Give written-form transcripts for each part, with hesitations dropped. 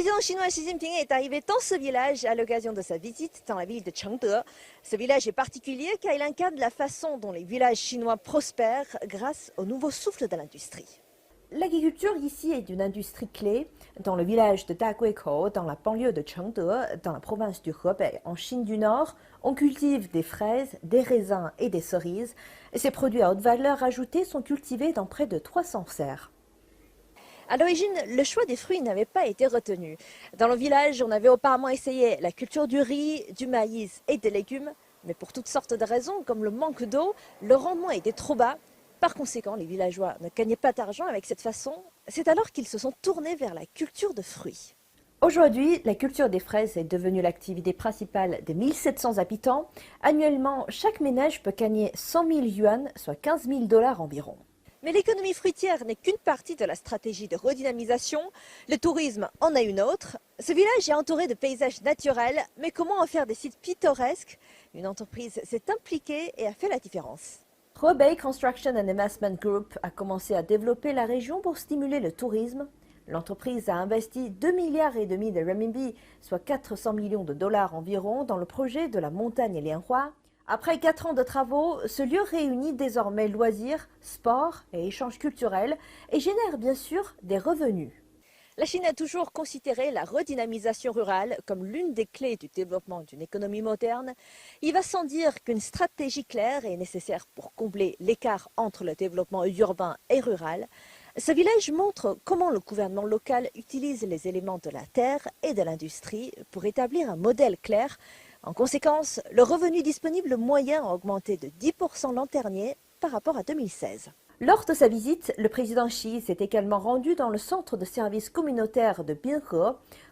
président chinois Xi Jinping est arrivé dans ce village à l'occasion de sa visite dans la ville de Chengde. Ce village est particulier car il incarne la façon dont les villages chinois prospèrent grâce au nouveau souffle de l'industrie. L'agriculture ici est une industrie clé. Dans le village de Daguikou, dans la banlieue de Chengde, dans la province du Hebei, en Chine du Nord, on cultive des fraises, des raisins et des cerises. Ces produits à haute valeur ajoutée sont cultivés dans près de 300 serres. À l'origine, le choix des fruits n'avait pas été retenu. Dans le village, on avait auparavant essayé la culture du riz, du maïs et des légumes, mais pour toutes sortes de raisons, comme le manque d'eau, le rendement était trop bas. Par conséquent, les villageois ne gagnaient pas d'argent avec cette façon. C'est alors qu'ils se sont tournés vers la culture de fruits. Aujourd'hui, la culture des fraises est devenue l'activité principale des 1700 habitants. Annuellement, chaque ménage peut gagner 100 000 yuan, soit 15 000 $ environ. Mais l'économie fruitière n'est qu'une partie de la stratégie de redynamisation. Le tourisme en a une autre. Ce village est entouré de paysages naturels, mais comment en faire des sites pittoresques? Une entreprise s'est impliquée et a fait la différence. Hebei Construction and Investment Group a commencé à développer la région pour stimuler le tourisme. L'entreprise a investi 2,5 milliards de renminbi, soit 400 millions de $ environ, dans le projet de la montagne Lianhua. Après 4 ans de travaux, ce lieu réunit désormais loisirs, sports et échanges culturels et génère bien sûr des revenus. La Chine a toujours considéré la redynamisation rurale comme l'une des clés du développement d'une économie moderne. Il va sans dire qu'une stratégie claire est nécessaire pour combler l'écart entre le développement urbain et rural. Ce village montre comment le gouvernement local utilise les éléments de la terre et de l'industrie pour établir un modèle clair. En conséquence, le revenu disponible moyen a augmenté de 10% l'an dernier par rapport à 2016. Lors de sa visite, le président Xi s'est également rendu dans le centre de services communautaires de Binhe.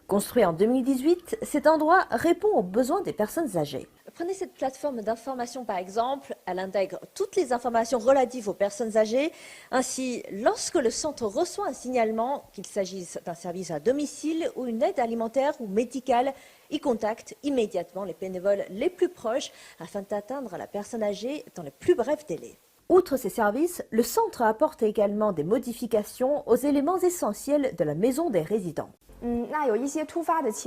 Construit en 2018, cet endroit répond aux besoins des personnes âgées. Prenez cette plateforme d'information par exemple, elle intègre toutes les informations relatives aux personnes âgées. Ainsi, lorsque le centre reçoit un signalement, qu'il s'agisse d'un service à domicile ou une aide alimentaire ou médicale, il contacte immédiatement les bénévoles les plus proches afin d'atteindre la personne âgée dans les plus brefs délais. Outre ces services, le centre apporte également des modifications aux éléments essentiels de la maison des résidents.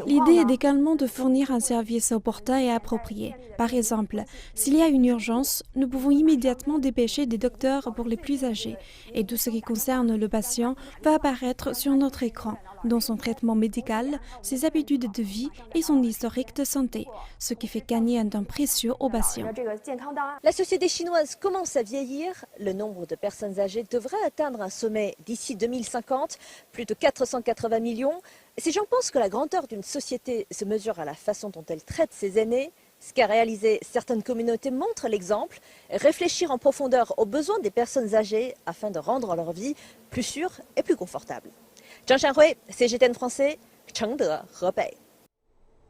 L'idée est également de fournir un service opportun et approprié. Par exemple, s'il y a une urgence, nous pouvons immédiatement dépêcher des docteurs pour les plus âgés. Et tout ce qui concerne le patient va apparaître sur notre écran, dont son traitement médical, ses habitudes de vie et son historique de santé, ce qui fait gagner un temps précieux aux patients. La société chinoise commence à vieillir. Le nombre de personnes âgées devrait atteindre un sommet d'ici 2050, plus de 480 millions. Ces gens pensent que la grandeur d'une société se mesure à la façon dont elle traite ses aînés. Ce qu'a réalisé certaines communautés montre l'exemple. Réfléchir en profondeur aux besoins des personnes âgées afin de rendre leur vie plus sûre et plus confortable. Zhang Shanhui, CGTN français, Chengde, Hebei.